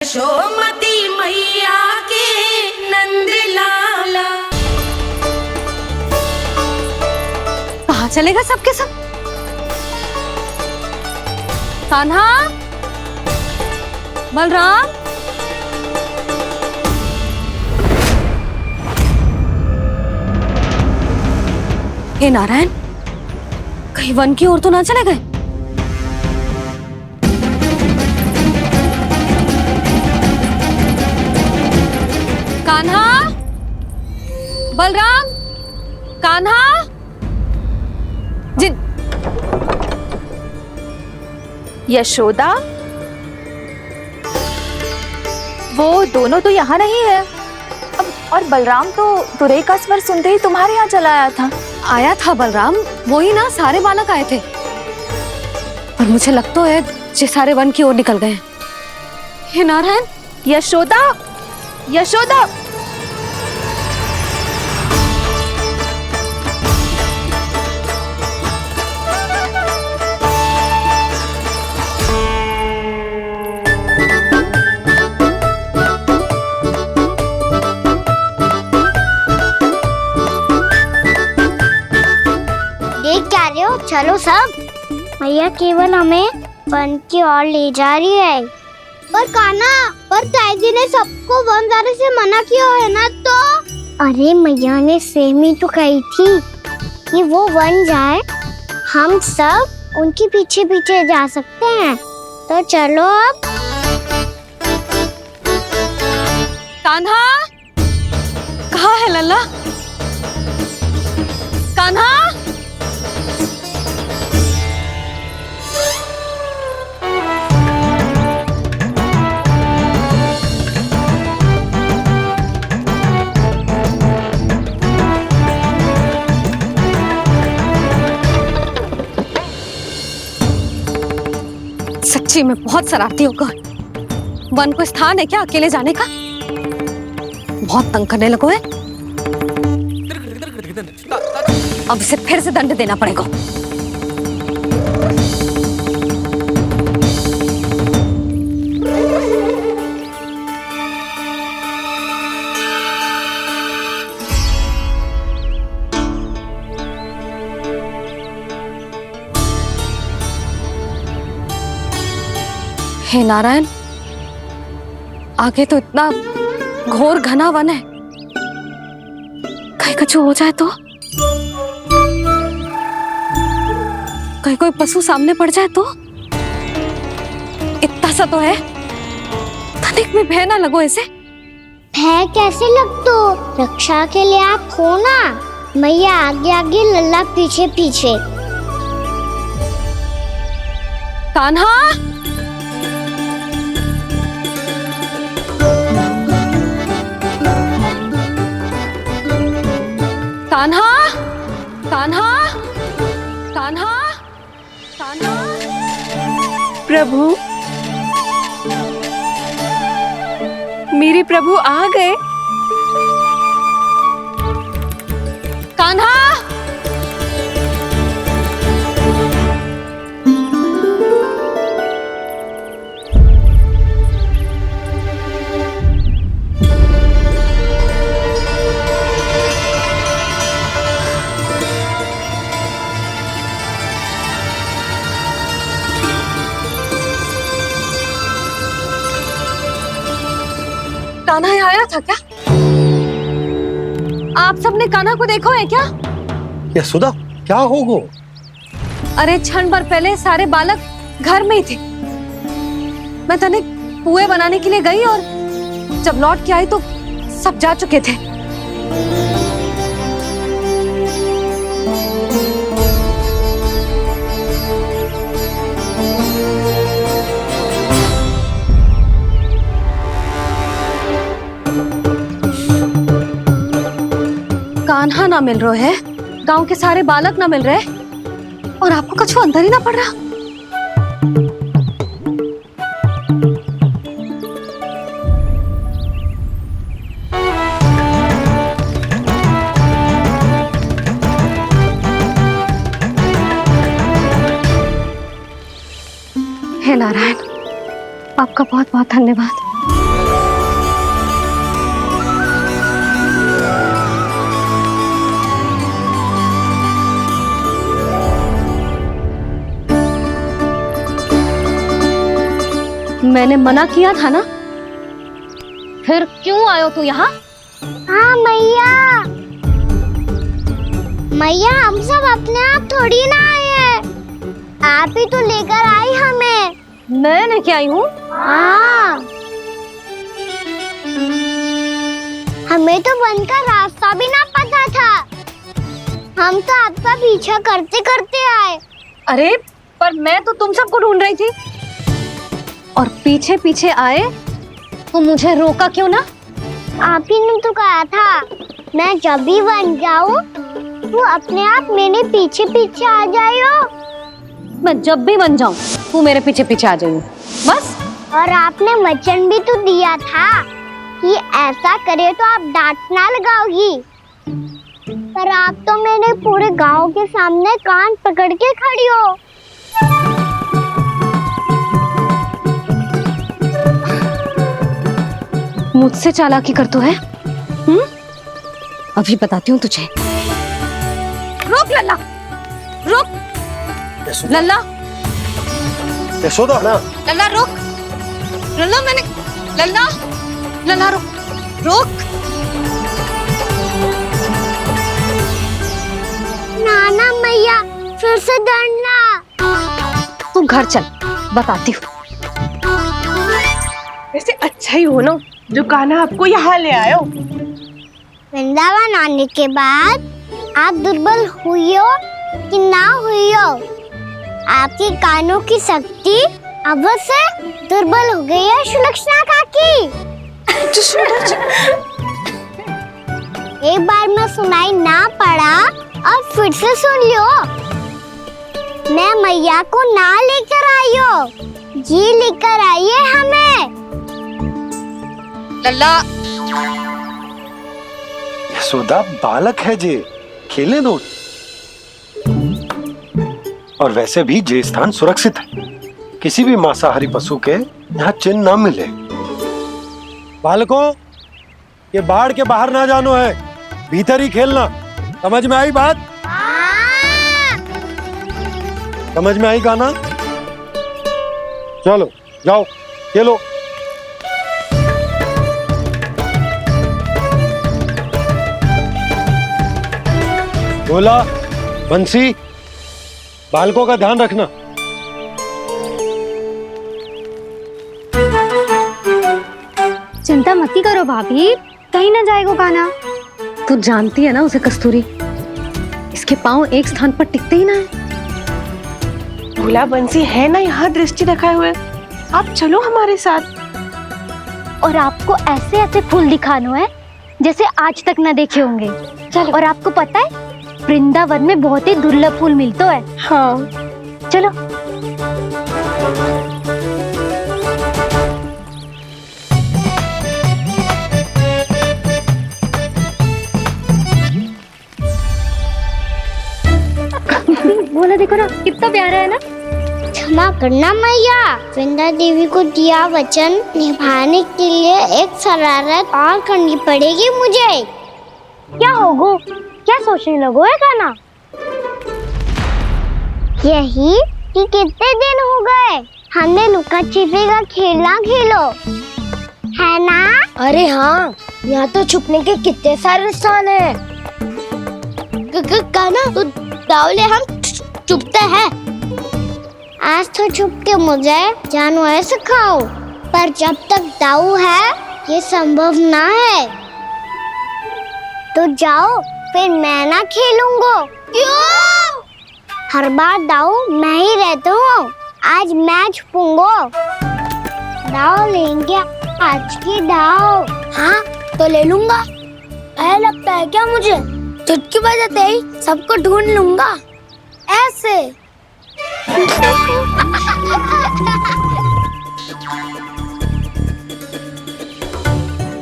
यशोमती मैया के नंद लाला। कहाँ चलेगा सबके सब? कान्हा, बलराम, हे नारायण, कहीं वन की ओर तो ना चले गए? कान्हा, बलराम, कान्हा, जिन यशोदा, वो दोनों तो यहाँ नहीं है। और बलराम तो तुरई का स्वर सुनते ही तुम्हारे यहाँ चला आया था। बलराम, वही ना, सारे बालक आए थे। पर मुझे लगता है ये सारे वन की ओर निकल गए हैं। हे नारायण, यशोदा, यशोदा, चलो सब, मैया केवल हमें वन की ओर ले जा रही है। पर कान्हा, पर ताईजी ने सबको वन जाने से मना किया है ना। तो अरे मैया ने सेमी तो कही थी कि वो वन जाए, हम सब उनके पीछे पीछे जा सकते हैं। तो चलो अब। कान्हा, कहाँ है लल्ला? कान्हा, सच्ची में बहुत शरारती होगा। वन को स्थान है क्या अकेले जाने का? बहुत तंग करने लगो है। अब इसे फिर से दंड देना पड़ेगा। हे नारायण, आगे तो इतना घोर घना वन है, कहीं कुछ हो जाए तो? कहीं कोई पशु सामने पड़ जाए तो? इतना सा तो है, तनिक में भय ना लगो इसे। भय कैसे लग? तो रक्षा के लिए आप हो ना। मैया आगे आगे, लल्ला पीछे पीछे। कान्हा, कान्हा, कान्हा, कान्हा, कान्हा। प्रभु, मेरे प्रभु आ गए। कान्हा, कान्हा यहाँ आया था क्या? आप सबने कान्हा को देखो है क्या? यशोदा, क्या हो गो? अरे क्षण भर पहले सारे बालक घर में ही थे। मैं तनिक पुए बनाने के लिए गई और जब लौट के आई तो सब जा चुके थे। कान्हा ना मिल रहे है, गांव के सारे बालक ना मिल रहे, और आपको कुछ अंदर ही ना पड़ रहा। हे नारायण, आपका बहुत बहुत धन्यवाद। मैंने मना किया था ना, फिर क्यों आयो तू यहाँ? हाँ मैया, मैया हम सब अपने आप थोड़ी ना आए हैं, आप ही तो लेकर आई हमें। मैं लेके आई हूँ? हाँ, हमें तो वन का रास्ता भी ना पता था, हम तो आपका पीछा करते करते आए। अरे पर मैं तो तुम सबको ढूंढ रही थी, और पीछे पीछे आए तो मुझे रोका क्यों ना? आप ही ने तो कहा था मैं जब भी बन जाऊं तू अपने आप मेरे पीछे पीछे आ जाइयो। मैं जब भी बन जाऊं तू मेरे पीछे पीछे आ जाइयो, बस। और आपने वचन भी तो दिया था कि ऐसा करे तो आप डांट ना लगाओगी, पर आप तो मेरे पूरे गांव के सामने कान पकड़ के खड़ी हो। मुझसे चालाकी कर तो है? अभी बताती हूँ तुझे। रुक लल्ला, रुक लल्ला, यशोदा ना, लल्ला रुक, लल्ला मैंने, लल्ला, लल्ला रुक, रुक। नाना मैया फिर से डरना। तू घर चल, बताती हूँ। वैसे अच्छा ही हो ना जो कान्हा आपको यहाँ ले आयो। वृंदावन आने के बाद आप दुर्बल हुई हो कि ना हुई हो, आपके कानों की शक्ति अब से दुर्बल हो गई है सुलक्षणा काकी। एक बार में सुनाई ना पड़ा और फिर से सुन लियो। मैं मैया को ना लेकर आई हो, जी लेकर आई है हमें। लल्ला, यशोदा बालक है जे, खेलने दो। और वैसे भी जे स्थान सुरक्षित है, किसी भी मांसाहारी पशु के यहाँ चिन्ह ना मिले। बालकों, ये बाढ़ के बाहर ना जानो है, भीतर ही खेलना। समझ में आई बात? समझ में आई कान्हा? चलो जाओ खेलो। बोला बंसी, बालकों का ध्यान रखना। चिंता मत करो भाभी, कहीं ना जाएगा कान्हा। तू जानती है ना उसे कस्तूरी, इसके पांव एक स्थान पर टिकते ही ना है। भोला बंसी है ना यहाँ दृष्टि रखाए हुए, आप चलो हमारे साथ। और आपको ऐसे ऐसे फूल दिखानो है जैसे आज तक ना देखे होंगे। चलो। और आपको पता है वृंदावन में बहुत ही दुर्लभ फूल मिलते हैं। हाँ चलो। बोला देखो ना कितना प्यारा है ना। क्षमा करना मैया, वृंदा देवी को दिया वचन निभाने के लिए एक शरारत और करनी पड़ेगी मुझे। क्या होगो, क्या सोचने लगो है कान्हा? यही कि कितने दिन हो गए हमने लुका छिपी का खेलना खेलो, है ना? अरे हाँ, यहाँ तो छुपने के कितने सारे स्थान है। कान्हा तू दावले हम छुपते हैं। आज तो छुप के मुझे जानवर सिखाओ, पर जब तक दाऊ है ये संभव ना है। तो जाओ, फिर मैं ना खेलूंगा। क्यों? हर बार दाऊ मैं ही रहता हूँ, आज मैं छुपूंगा। दाऊ लेंगे आज की दाऊ। हाँ तो ले लूंगा। ऐसा लगता है क्या मुझे? चुटकी बजाते ही सबको ढूंढ लूंगा ऐसे।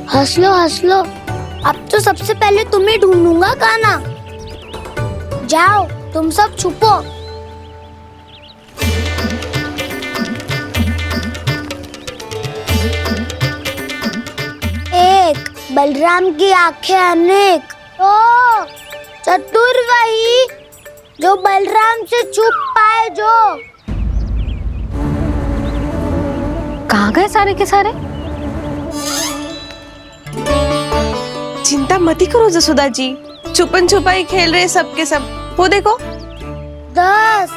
हंस लो, अब तो सबसे पहले तुम्हें ढूंढूंगा कान्हा। जाओ तुम सब छुपो। एक, बलराम की आंखें अनेक। ओ, चतुर वही जो बलराम से छुप पाए जो। कहाँ गए सारे के सारे? चिंता मत ही करो जसोदा जी, छुपन छुपाई खेल रहे सब के सब। वो देखो 10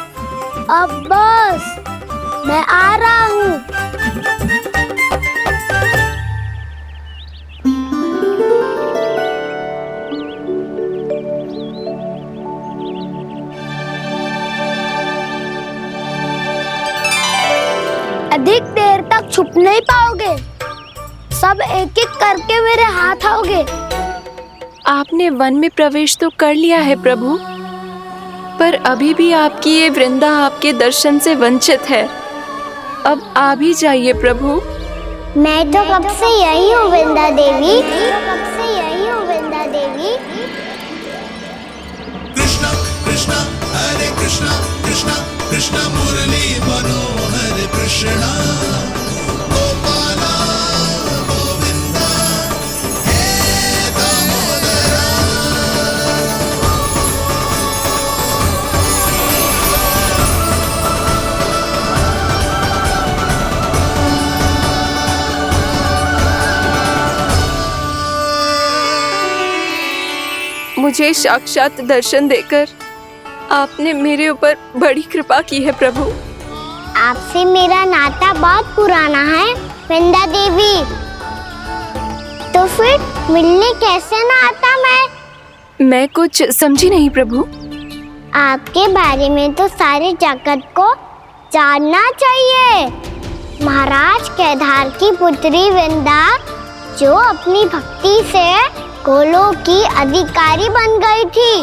अब बस, मैं आ रहा हूँ। अधिक देर तक छुप नहीं पाओगे, सब एक एक करके मेरे हाथ आओगे। आपने वन में प्रवेश तो कर लिया है प्रभु, पर अभी भी आपकी ये वृंदा आपके दर्शन से वंचित है। अब आ भी जाइए प्रभु। मैं तो कब से यही हूँ वृंदा देवी, कब से यही हूँ वृंदा देवी। कृष्णा कृष्णा हरे कृष्णा कृष्णा कृष्णा मुरली मनोहर कृष्णा गोपाला गोविंदा हे दामोदरा। मुझे साक्षात दर्शन देकर आपने मेरे ऊपर बड़ी कृपा की है प्रभु। आपसे मेरा नाता बहुत पुराना है वृंदा देवी, तो फिर मिलने कैसे ना आता मैं कुछ समझी नहीं प्रभु। आपके बारे में तो सारे जगत को जानना चाहिए। महाराज केदार की पुत्री वृंदा, जो अपनी भक्ति से गोलोक की अधिकारी बन गई थी,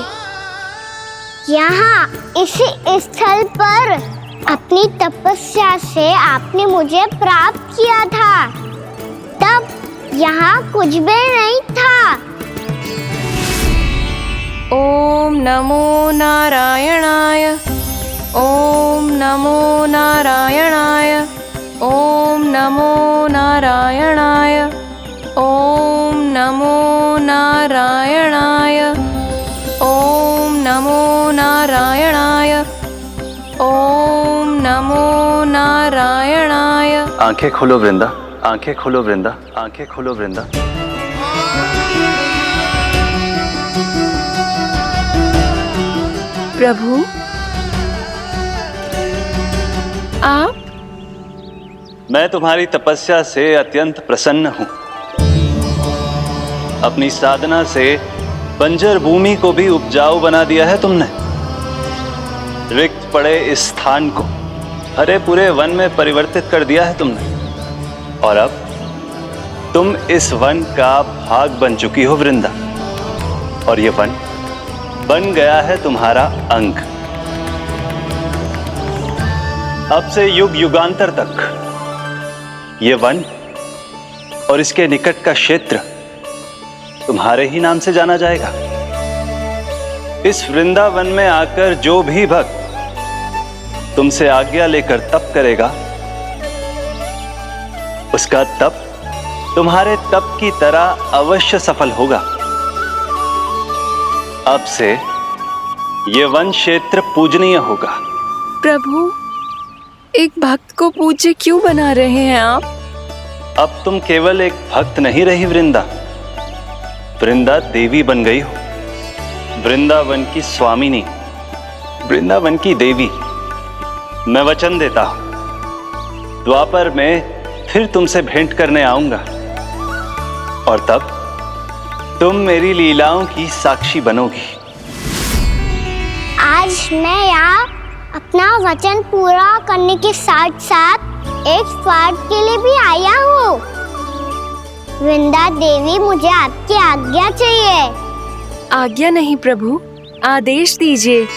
यहाँ इसी स्थल पर अपनी तपस्या से आपने मुझे प्राप्त किया था। तब यहाँ कुछ भी नहीं था। ओम नमो नारायणाय, ओम नमो नारायणाय, ओम नमो नारायणाय, ओम नमो नारायणाय, ओम नमो नारायणाय, ओम नमो नारायणाय। आंखें खोलो वृंदा, आंखें खोलो वृंदा, आंखें खोलो वृंदा। प्रभु आप? मैं तुम्हारी तपस्या से अत्यंत प्रसन्न हूं। अपनी साधना से बंजर भूमि को भी उपजाऊ बना दिया है तुमने। रिक्त पड़े इस स्थान को हरे पूरे वन में परिवर्तित कर दिया है तुमने, और अब तुम इस वन का भाग बन चुकी हो वृंदा, और ये वन बन गया है तुम्हारा अंग। अब से युग युगांतर तक ये वन और इसके निकट का क्षेत्र तुम्हारे ही नाम से जाना जाएगा। इस वृंदावन में आकर जो भी भक्त तुमसे आज्ञा लेकर तप करेगा, उसका तप तुम्हारे तप की तरह अवश्य सफल होगा। अब से ये वन क्षेत्र पूजनीय होगा। प्रभु, एक भक्त को पूज्य क्यों बना रहे हैं आप? अब तुम केवल एक भक्त नहीं रही वृंदा, वृंदा देवी बन गई हो। वृंदावन की स्वामिनी, वृंदावन की देवी। मैं वचन देता हूं, द्वापर में फिर तुमसे भेंट करने आऊंगा, और तब तुम मेरी लीलाओं की साक्षी बनोगी। आज मैं यहाँ अपना वचन पूरा करने के साथ साथ एक स्वार्थ के लिए भी आया हूँ। वृंदा देवी, मुझे आपकी आज्ञा चाहिए। आज्ञा नहीं प्रभु, आदेश दीजिए।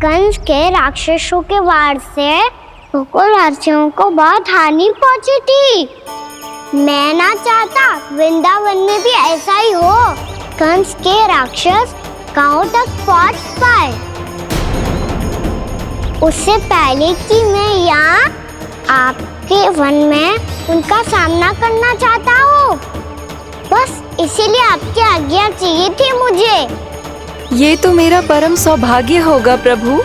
कंस के राक्षसों के वार से गोकुलवासियों को बहुत हानि पहुंची थी। मैं ना चाहता वृंदावन में भी ऐसा ही हो। कंस के राक्षस गांव तक पहुंच पाए, उससे पहले कि मैं यहाँ आपके वन में उनका सामना करना चाहता हूँ। बस इसीलिए आपके आपकी आज्ञा चाहिए थी मुझे। ये तो मेरा परम सौभाग्य होगा प्रभु।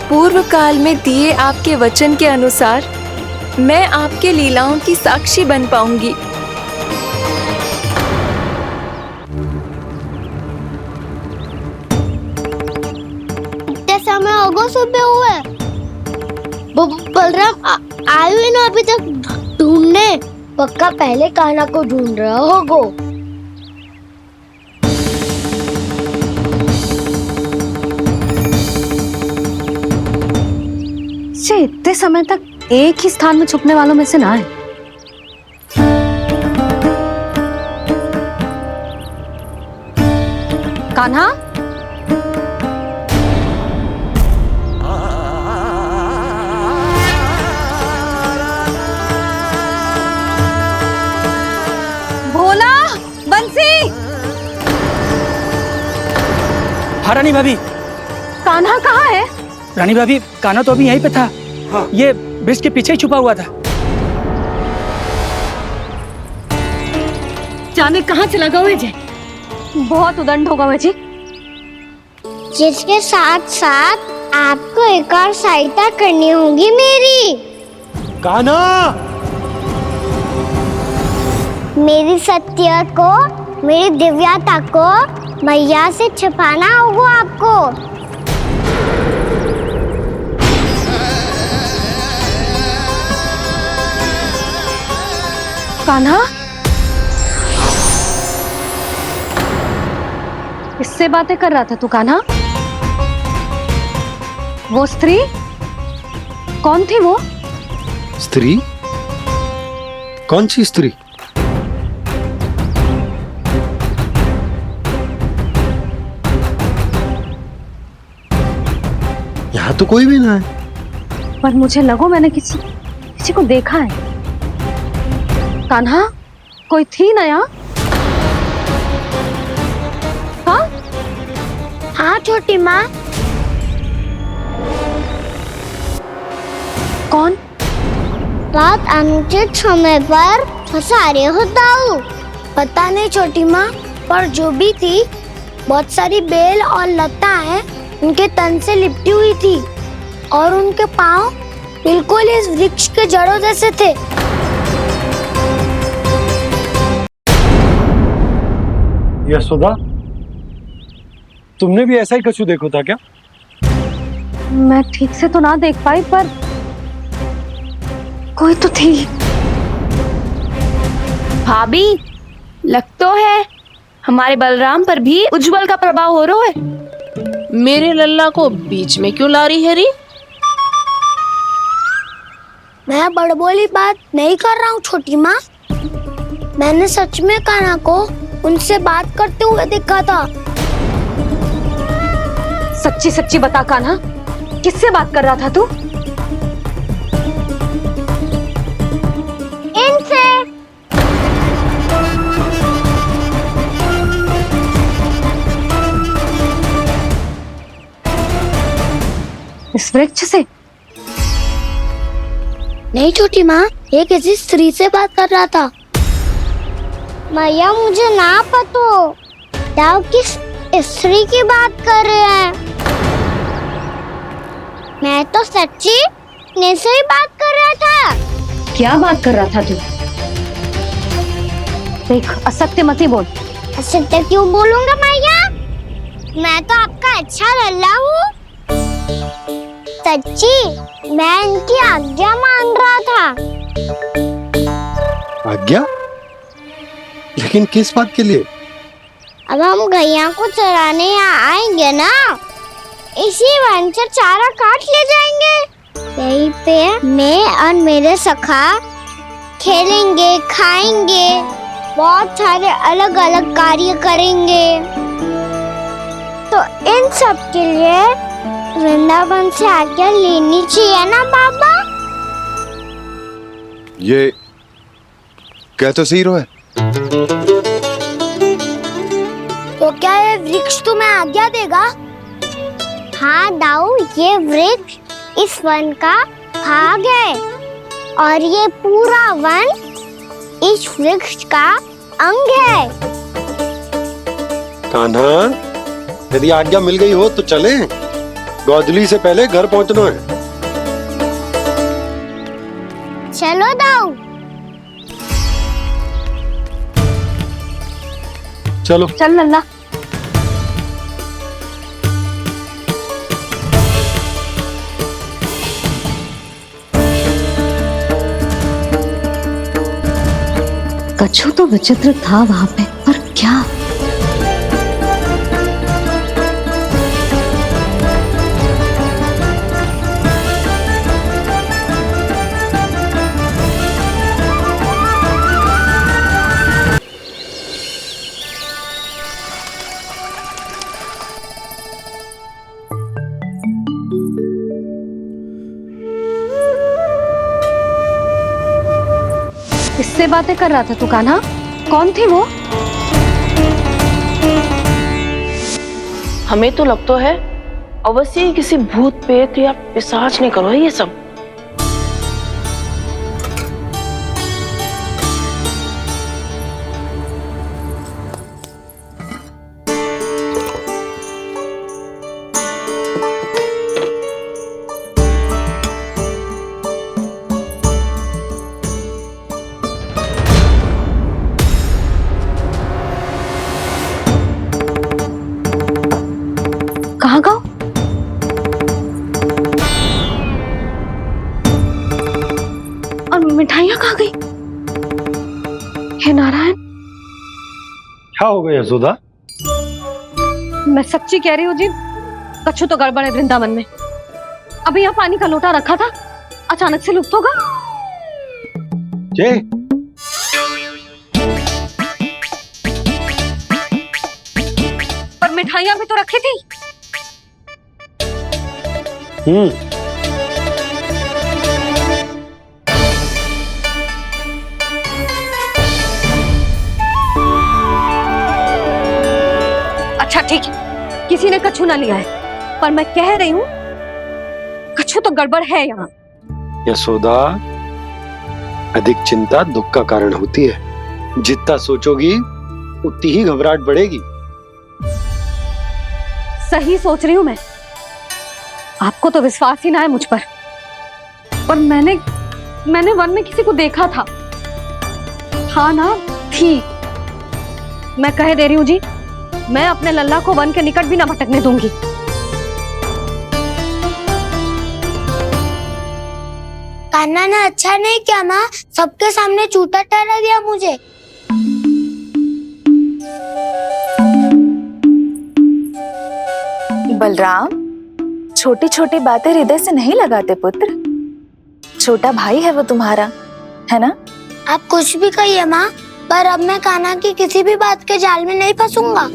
पूर्व काल में दिए आपके वचन के अनुसार मैं आपके लीलाओं की साक्षी बन पाऊंगी। इतने समय होगा सुबह हुए, बलराम आए हुए ना अभी तक ढूंढने। पक्का पहले कान्हा को ढूंढ रहा होगो। से इतने समय तक एक ही स्थान में छुपने वालों में से ना है। कान्हा, भोला, बंसी। हाँ रानी भाभी। कान्हा कहाँ है? रानी भाभी, कान्हा तो अभी यहीं पे था। हाँ। ये ब्रिज के पीछे ही छुपा हुआ था। जाने कहाँ चला गया है? बहुत उदंड होगा वह जी। जिसके साथ साथ आपको एक और सहायता करनी होगी मेरी। कान्हा, मेरी सत्य को, मेरी दिव्यता को मैया से छिपाना होगा आपको। कान्हा, इससे बातें कर रहा था तू कान्हा? वो स्त्री कौन थी? वो स्त्री? कौन सी स्त्री? यहाँ तो कोई भी ना है। पर मुझे लगो मैंने किसी को देखा है। कान्हा, कोई थी ना यहाँ? हाँ? हाँ छोटी माँ। कौन? रात अनुचित समय पर फंसारे होता हूँ। पता नहीं छोटी माँ, पर जो भी थी, बहुत सारी बेल और लता है उनके तन से लिपटी हुई थी और उनके पाँव बिल्कुल इस वृक्ष के जड़ों जैसे थे। यशोदा, तुमने भी ऐसा ही कछु देखो था क्या? मैं ठीक से तो ना देख पाई, पर कोई तो थी। भाभी, लग तो है हमारे बलराम पर भी उज्जवल का प्रभाव हो रहा है। मेरे लल्ला को बीच में क्यों ला रही है री? मैं बड़बोली बात नहीं कर रहा हूँ छोटी माँ। मैंने सच में कान्हा को उनसे बात करते हुए देखा था। सच्ची सच्ची बता कान्हा, किससे बात कर रहा था तू? इनसे। इस वृक्ष से? नहीं छोटी माँ, ये किसी स्त्री से बात कर रहा था। मैया मुझे ना पतो दाव किस स्त्री की बात कर रहे हैं। मैं तो सच्ची ने से ही बात कर रहा था। क्या बात कर रहा था तू? देख, असत्य मत ही बोल। असत्य क्यों बोलूंगा मैया? मैं तो आपका अच्छा लल्ला हूँ। सच्ची मैं इनकी आज्ञा मान रहा था। आज्ञा? लेकिन किस बात के लिए? अब हम गैया को चराने यहाँ आएंगे ना, इसी वन से चारा काट ले जाएंगे। यहीं पे मैं और मेरे सखा खेलेंगे, खाएंगे, बहुत सारे अलग अलग कार्य करेंगे। तो इन सब के लिए वृंदावन से आज्ञा लेनी चाहिए ना बाबा? ये कह तो सही रहा है। तो क्या ये वृक्ष तुम्हें आज्ञा देगा? हाँ दाऊ, ये वृक्ष इस वन का भाग है और ये पूरा वन इस वृक्ष का अंग है। कान्हा, यदि आज्ञा मिल गई हो तो चले। गोधली से पहले घर पहुंचना है। चलो दाऊ। चलो चल लल्ला। कछु तो विचित्र था वहां पे, पर क्या? किससे बातें कर रहा था तू कान्हा? कौन थी वो? हमें तो लगता है अवश्य ही किसी भूत प्रेत या पिशाच ने करो ये सब। कहाँ गो? और मिठाइयाँ कहाँ गई? हे नारायण, क्या हो गया यशोदा? मैं सच्ची कह रही हूँ जी, कछु तो गड़बड़ है वृंदावन में। अभी यहाँ पानी का लोटा रखा था, अचानक से लुप्त होगा। जय, पर मिठाइयाँ भी तो रखी थी। अच्छा ठीक है, किसी ने कछु ना लिया है, पर मैं कह रही हूँ कछु तो गड़बड़ है यहाँ। यशोदा, अधिक चिंता दुख का कारण होती है। जितना सोचोगी उतनी ही घबराहट बढ़ेगी। सही सोच रही हूँ मैं। आपको तो विश्वास ही ना है मुझ पर मैंने वन में किसी को देखा था। हाँ ना, थी। मैं कह दे रही हूँ जी, मैं अपने लल्ला को वन के निकट भी ना भटकने दूंगी। कान्हा ने अच्छा नहीं किया माँ, सबके सामने झूठा ठहरा दिया मुझे। बलराम, छोटी छोटी बातें हृदय से नहीं लगाते पुत्र। छोटा भाई है वो तुम्हारा, है ना? आप कुछ भी कहिए माँ, पर अब मैं कान्हा की किसी भी बात के जाल में नहीं फंसूंगा।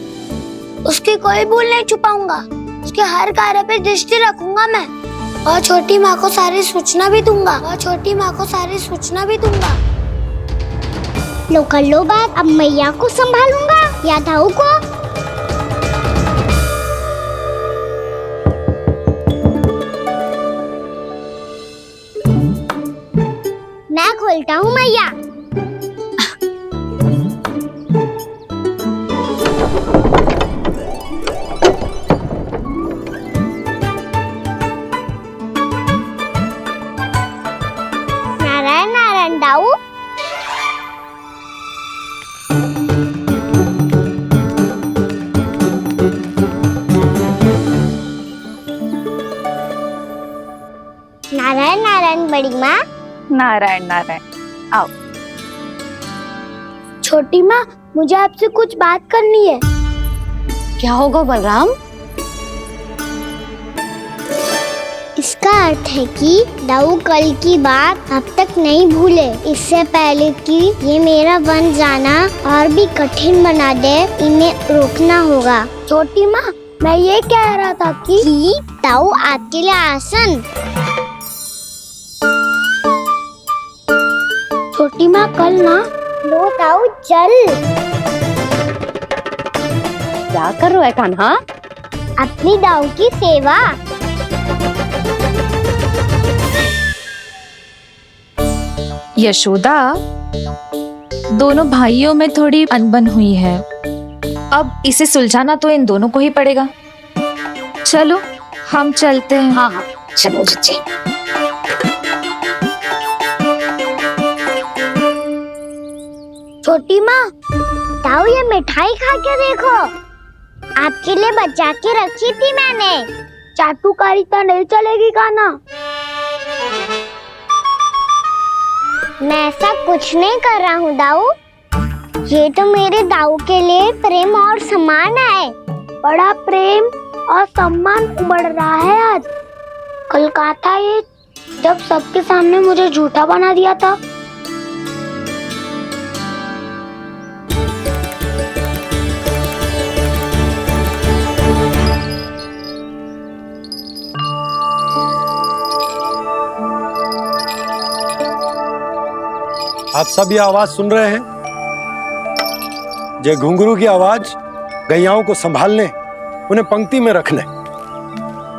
उसकी कोई भूल नहीं छुपाऊंगा। उसके हर कार्य पे दृष्टि रखूंगा मैं, और छोटी माँ को सारी सूचना भी दूंगा। लो कर लो बात। अब मैया को संभालूंगा या दाऊ को? मैं खोलता हूँ मैया। नारायण नारायण दाऊ। नारायण नारायण बड़ी माँ। नारायण नारायण, आओ। छोटी माँ, मुझे आपसे कुछ बात करनी है। क्या होगा बलराम? इसका अर्थ है कि दाऊ कल की बात अब तक नहीं भूले। इससे पहले कि ये मेरा वन जाना और भी कठिन बना दे, इन्हें रोकना होगा। छोटी माँ, मैं ये कह रहा था कि दाऊ आपके लिए आसन। छोटी माँ, कल ना। लो दाऊ चल। क्या कर रहा है कान्हा? अपनी दाऊ की सेवा। यशोदा, दोनों भाइयों में थोड़ी अनबन हुई है, अब इसे सुलझाना तो इन दोनों को ही पड़ेगा। चलो हम चलते हैं। हाँ हाँ चलो चचे। छोटी माँ, ताऊ ये मिठाई खा के देखो, आपके लिए बचा के रखी थी मैंने। चाटुकारिता नहीं चलेगी काना। मैं ऐसा कुछ नहीं कर रहा हूँ दाऊ, ये तो मेरे दाऊ के लिए प्रेम और सम्मान है। बड़ा प्रेम और सम्मान उमड़ रहा है आज। कल कहा था ये, जब सबके सामने मुझे झूठा बना दिया था। आप सब ये आवाज सुन रहे हैं? ये घुंघरू की आवाज गैयाओं को संभालने, उन्हें पंक्ति में रखने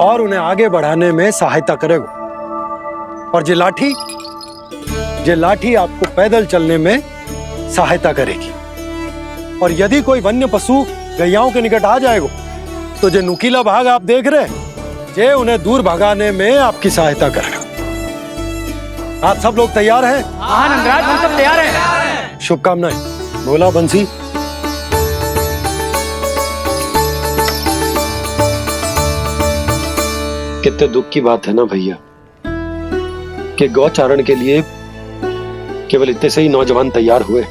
और उन्हें आगे बढ़ाने में सहायता करेगा। और ये लाठी आपको पैदल चलने में सहायता करेगी। और यदि कोई वन्य पशु गैयाओं के निकट आ जाएगा तो जो नुकीला भाग आप देख रहे हैं, ये उन्हें दूर भगाने में आपकी सहायता करेगा। आप सब लोग तैयार हैं? हाँ नंदराज, हम सब तैयार हैं। शुभकामनाएं। बोला बंसी। कितने दुख की बात है ना भैया कि गौचारण के लिए केवल इतने से ही नौजवान तैयार हुए।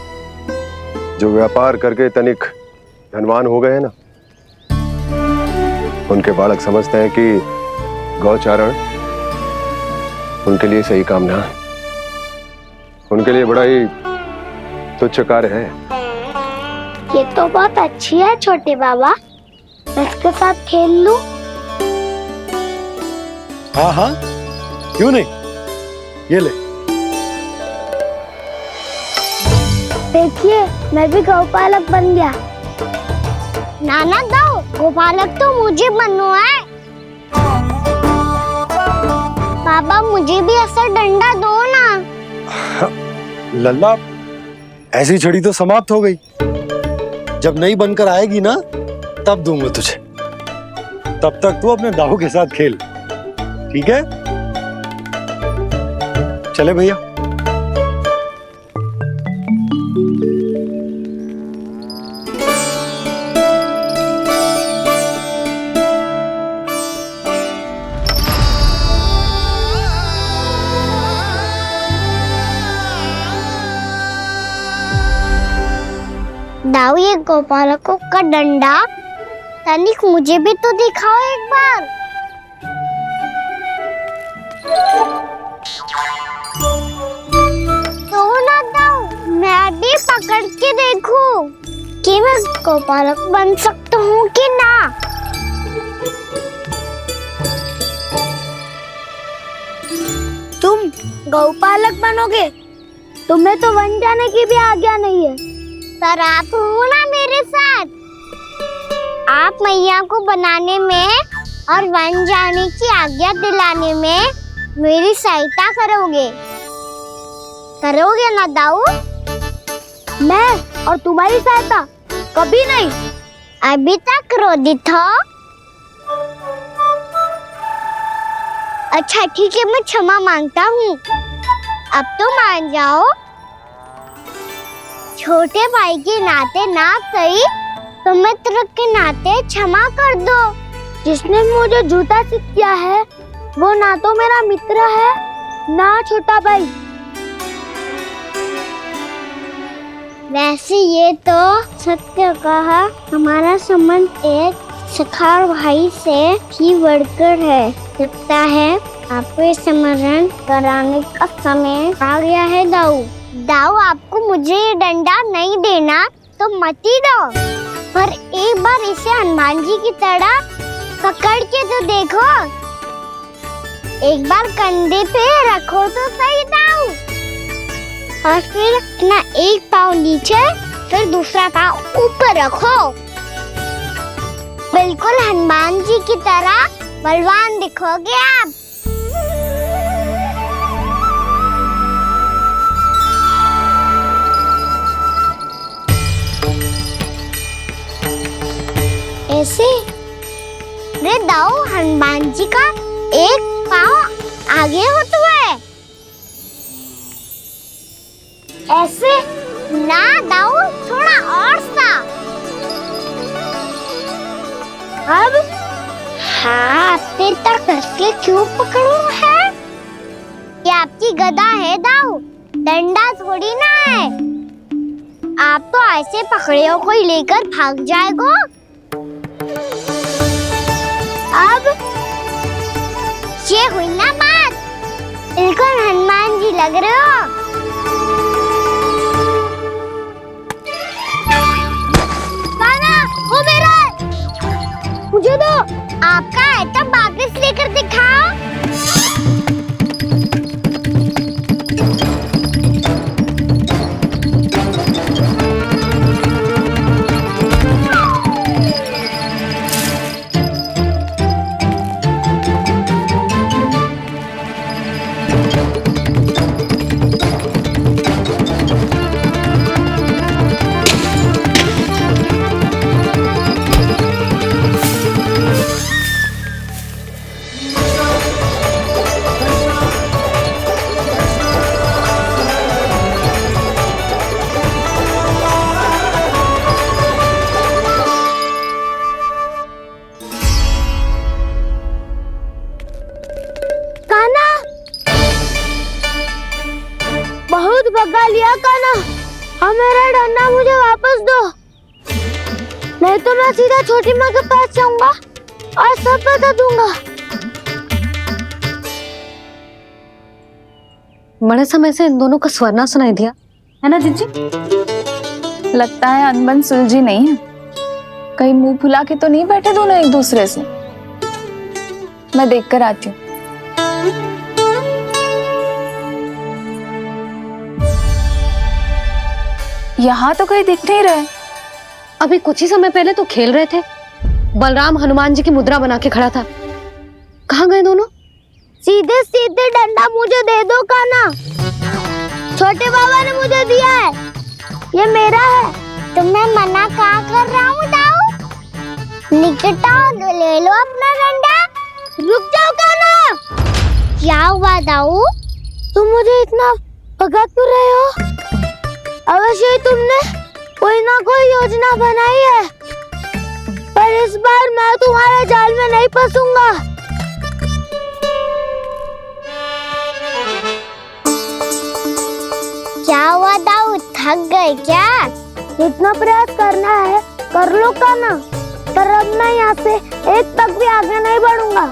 जो व्यापार करके तनिक धनवान हो गए ना, उनके बालक समझते हैं कि गौचारण उनके लिए सही काम ना है, उनके लिए बड़ा ही तुच्छ कार्य है। ये तो बहुत अच्छी है छोटे बाबा, मैं इसके साथ खेल लूं? हाँ हाँ, क्यों नहीं, ये ले। देखिए मैं भी गौपालक बन गया। नाना दाऊ, गोपालक तो मुझे बनना है। पापा मुझे भी ऐसा डंडा दो ना। लल्ला, ऐसी छड़ी तो समाप्त हो गई। जब नई बनकर आएगी ना तब दूंगा तुझे। तब तक तू अपने दाऊ के साथ खेल, ठीक है? चले भैया। दाऊ, ये गोपालकों का डंडा तनिक मुझे भी तो दिखाओ एक बार। तो ना दाऊ, मैं भी पकड़ के देखूं कि मैं गोपालक बन सकता हूँ कि ना। तुम गौपालक बनोगे? तुम्हें तो वन जाने की भी आज्ञा नहीं है। पर आप हो ना मेरे साथ, आप मैया को बनाने में और वन जाने की आज्ञा दिलाने में मेरी सहायता करोगे ना दाऊ? मैं और तुम्हारी सहायता कभी नहीं। अभी तक क्रोधित हो? अच्छा ठीक है, मैं क्षमा मांगता हूँ। अब तो मान जाओ। छोटे भाई के नाते ना सही तो मित्र के नाते क्षमा कर दो। जिसने मुझे जूता सिख किया है वो ना तो मेरा मित्र है ना छोटा भाई। वैसे ये तो सत्य कहा, हमारा संबंध एक सखा भाई से भी बढ़कर है। लगता है आपको स्मरण कराने का समय आ गया है दाऊ। दाऊ, आपको मुझे ये डंडा नहीं देना तो मत ही दो, पर एक बार इसे हनुमान जी की तरह पकड़ के तो देखो। एक बार कंधे पे रखो तो सही दाऊ, और फिर अपना एक पाँव नीचे फिर दूसरा पाँव ऊपर रखो। बिल्कुल हनुमान जी की तरह बलवान दिखोगे आप। ऐसे? रे दाऊ, हनुमान जी का एक पाँव आगे होता है। ऐसे ना दाऊ, थोड़ा और सा। अब हाथ तक कसके क्यों पकड़ू है? ये आपकी गदा है दाऊ, डंडा थोड़ी ना है। आप तो ऐसे पकड़े हो कोई लेकर भाग जाएगा। अब ये हुई ना बात, बिल्कुल हनुमान जी लग रहे हो। कान्हा, वो मेरा है। मुझे दो। आपका है तो वापस लेकर दिखाओ। बहुत भगा लिया कान्हा, अब मेरा डंडा मुझे वापस दो, नहीं तो मैं सीधा छोटी माँ के पास जाऊंगा और सब बता दूंगा। बड़े समय से इन दोनों का स्वर ना सुनाई दिया, है ना जीजी? लगता है अनबन सुलझी नहीं है। कहीं मुंह फुला के तो नहीं बैठे दोनों एक दूसरे से। मैं देख कर आती हूँ। यहाँ तो कहीं दिख नहीं रहे। अभी कुछ ही समय पहले तो खेल रहे थे। बलराम हनुमान जी की मुद्रा बना के खड़ा था। कहाँ गए दोनों? सीधे सीधे डंडा मुझे दे दो कान्हा, छोटे बाबा ने मुझे दिया है, ये मेरा है। तो मैं मना कहाँ कर रहा हूँ दाऊ? निकट आओ, ले लो अपना डंडा। रुक जाओ कान्हा। क्या हुआ दाऊ? तुम मुझे इतना भगा क्यों रहे हो? अवश्य ही तुमने कोई ना कोई योजना बनाई है, पर इस बार मैं तुम्हारे जाल में नहीं फंसूंगा। क्या हुआ दाऊ, थक गए क्या? जितना प्रयास करना है कर लो कान्हा, पर अब मैं यहाँ से एक तक भी आगे नहीं बढ़ूंगा।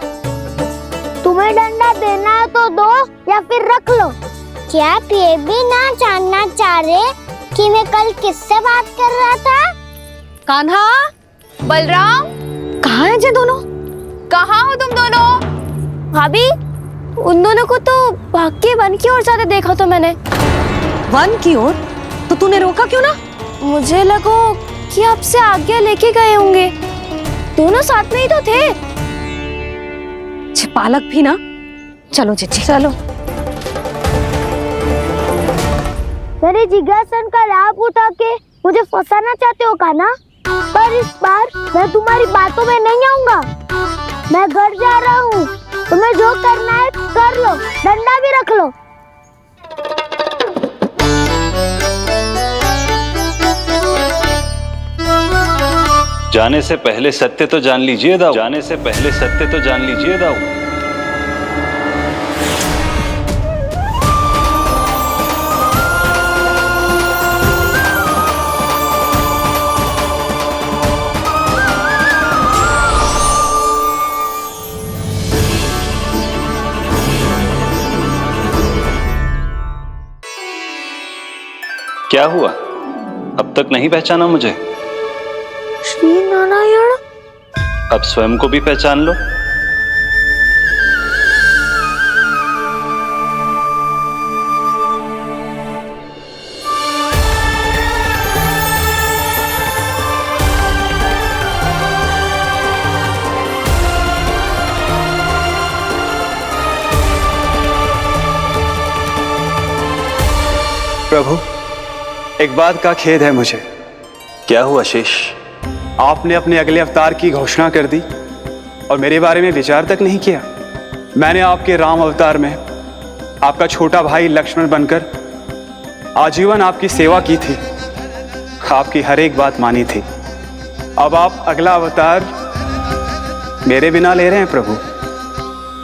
तुम्हें डंडा देना है तो दो या फिर रख लो। क्या आप ये भी ना जानना चाह रहे कि मैं कल किससे बात कर रहा था? कान्हा, बलराम, कहाँ हैं ये दोनों? कहाँ हो तुम दोनों? भाभी, उन दोनों को तो भाग के वन की ओर जाते देखा तो मैंने। वन की ओर? तो तूने रोका क्यों ना? मुझे लगो कि आपसे आज्ञा लेके गए होंगे। दोनों साथ में ही तो थे। पालक भी ना। चलो जीजी, चलो। मेरे जिज्ञासन का लाभ उठा के मुझे फंसाना चाहते हो कान्हा, पर इस बार मैं तुम्हारी बातों में नहीं आऊंगा। मैं घर जा रहा हूँ, तुम्हें जो करना है कर लो, डंडा भी रख लो। जाने से पहले सत्य तो जान लीजिए दाऊ। जाने से पहले सत्य तो जान लीजिए दाऊ। क्या हुआ? अब तक नहीं पहचाना मुझे? श्री नारायण। अब स्वयं को भी पहचान लो। प्रभु, एक बात का खेद है मुझे। क्या हुआ शेष? आपने अपने अगले अवतार की घोषणा कर दी और मेरे बारे में विचार तक नहीं किया। मैंने आपके राम अवतार में आपका छोटा भाई लक्ष्मण बनकर आजीवन आपकी सेवा की थी, आपकी हर एक बात मानी थी। अब आप अगला अवतार मेरे बिना ले रहे हैं प्रभु।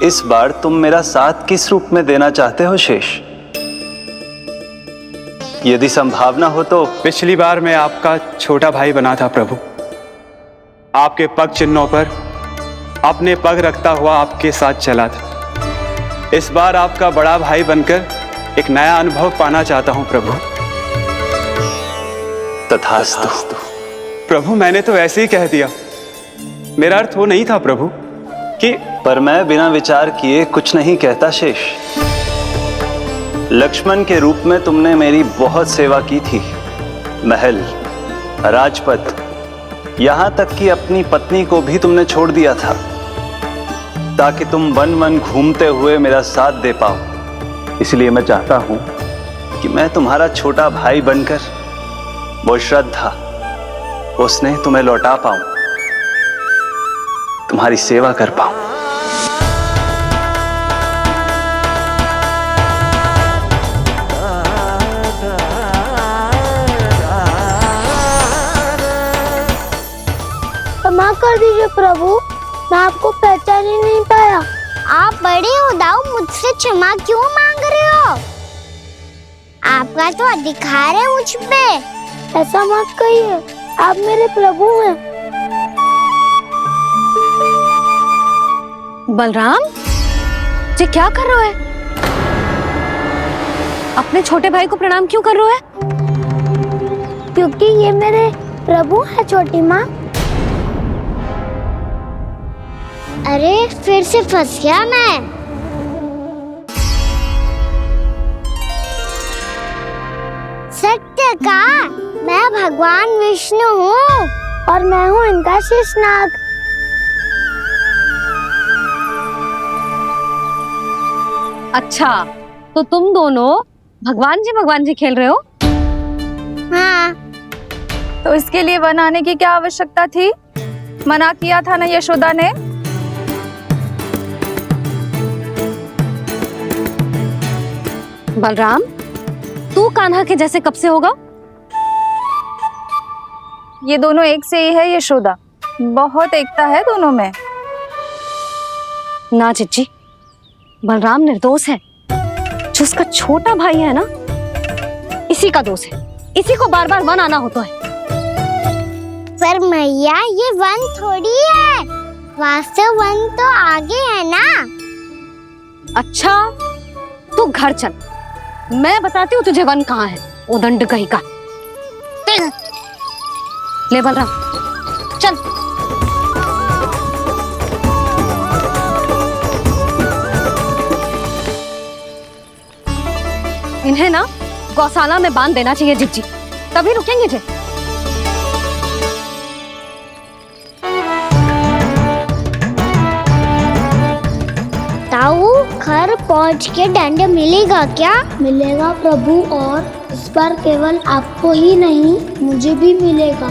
इस बार तुम मेरा साथ किस रूप में देना चाहते हो शेष? यदि संभावना हो तो। पिछली बार मैं आपका छोटा भाई बना था प्रभु, आपके पग चिन्हों पर अपने पग रखता हुआ आपके साथ चला था। इस बार आपका बड़ा भाई बनकर एक नया अनुभव पाना चाहता हूं प्रभु। तथास्तु। प्रभु मैंने तो ऐसे ही कह दिया, मेरा अर्थ वो नहीं था प्रभु कि। पर मैं बिना विचार किए कुछ नहीं कहता शेष। लक्ष्मण के रूप में तुमने मेरी बहुत सेवा की थी। महल, राजपथ, यहां तक कि अपनी पत्नी को भी तुमने छोड़ दिया था ताकि तुम वन वन घूमते हुए मेरा साथ दे पाओ। इसलिए मैं चाहता हूं कि मैं तुम्हारा छोटा भाई बनकर वो श्रद्धा, वो स्नेह तुम्हें लौटा पाऊं, तुम्हारी सेवा कर पाऊं। क्षमा कर दीजिए प्रभु, मैं आपको पहचान ही नहीं पाया। आप बड़े हो दाऊ, मुझसे क्षमा क्यों मांग रहे हो? आपका तो अधिकार है मुझ पे। ऐसा मत कहिए, आप मेरे प्रभु हैं। बलराम जी क्या कर रहे हो? अपने छोटे भाई को प्रणाम क्यों कर रहे हो? क्योंकि ये मेरे प्रभु है छोटी माँ। अरे फिर से फंस गया मैं। सत्य का, मैं भगवान विष्णु हूँ और मैं हूँ इनका शेषनाग। अच्छा, तो तुम दोनों भगवान जी खेल रहे हो? हाँ। तो इसके लिए वन आने की क्या आवश्यकता थी? मना किया था ना यशोदा ने। बलराम, तू कान्हा के जैसे कब से होगा? ये दोनों एक से ही है यशोदा, बहुत एकता है दोनों में। ना चिच्ची, बलराम निर्दोष है। जो उसका छोटा भाई है ना, इसी का दोष है। इसी को बार बार वन आना होता है। पर मैया ये वन थोड़ी है, वास्तव वन तो आगे है ना। अच्छा, तू घर चल, मैं बताती हूँ तुझे वन कहाँ है। उदंड कहीं का। ले बलराम चल। इन्हें ना गौशाला में बांध देना चाहिए जिज्जी, तभी रुकेंगे जे। ताऊ, घर पहुँच के दंड मिलेगा क्या? मिलेगा प्रभु, और इस बार केवल आपको ही नहीं मुझे भी मिलेगा।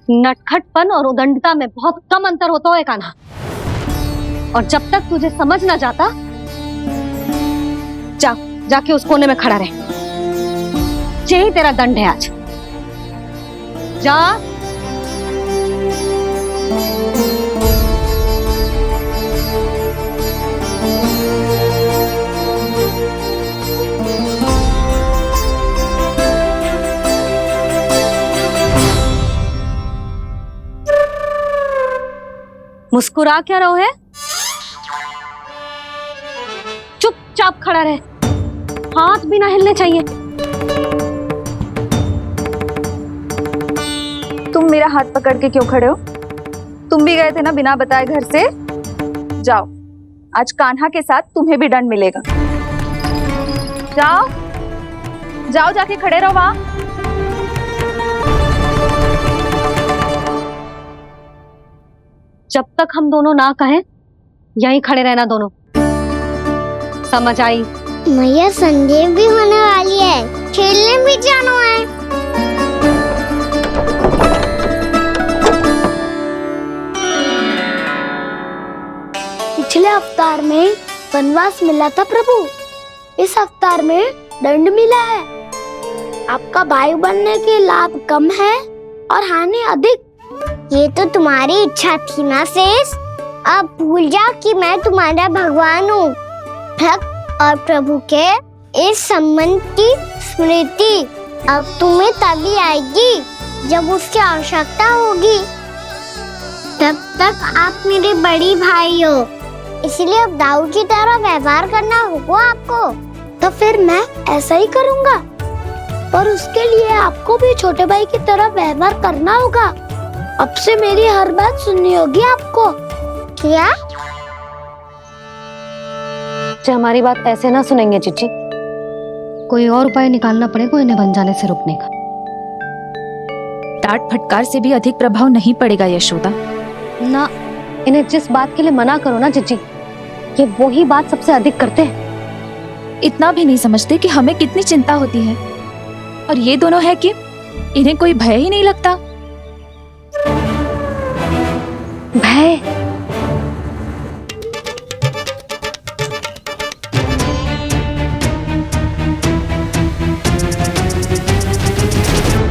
नटखटपन और उदंडता में बहुत कम अंतर होता है कान्हा, और जब तक तुझे समझ ना जाता, जाके उस कोने में खड़ा रहे। यही तेरा दंड है आज। जा। मुस्कुरा क्या रहो है? चुपचाप खड़ा रहे, हाथ भी ना हिलने चाहिए। तुम मेरा हाथ पकड़ के क्यों खड़े हो? तुम भी गए थे ना बिना बताए घर से। जाओ, आज कान्हा के साथ तुम्हें भी दंड मिलेगा। जाओ जाओ, जाके खड़े रहो वहां। जब तक हम दोनों ना कहें, यहीं खड़े रहना दोनों। समझ आई? मैया संडे भी होने वाली है, खेलने भी जाना है। पिछले अवतार में वनवास मिला था प्रभु, इस अवतार में दंड मिला है। आपका भाई बनने के लाभ कम है और हानि अधिक। ये तो तुम्हारी इच्छा थी ना शेष। अब भूल जाओ कि मैं तुम्हारा भगवान हूँ। भक्त और प्रभु के इस संबंध की स्मृति अब तुम्हें तभी आएगी जब उसकी आवश्यकता होगी। तब तक आप मेरे बड़ी भाई हो, इसलिए अब दाऊ की तरह व्यवहार करना होगा आपको। तो फिर मैं ऐसा ही करूँगा, पर उसके लिए आपको भी छोटे भाई की तरह व्यवहार करना होगा। अब से मेरी हर बात सुननी होगी आपको। क्या? जो हमारी बात ऐसे ना सुनेंगे चिची, कोई और उपाय निकालना पड़ेगा इन्हें बन जाने से रुकने का। डांट फटकार से भी अधिक प्रभाव नहीं पड़ेगा यशोदा। ना, इन्हें जिस बात के लिए मना करो ना चिची, ये वो ही बात सबसे अधिक करते हैं। इतना भी नहीं समझते कि हमें कितनी चिंता होती है, और ये दोनों है कि इन्हें कोई भय ही नहीं लगता। भय?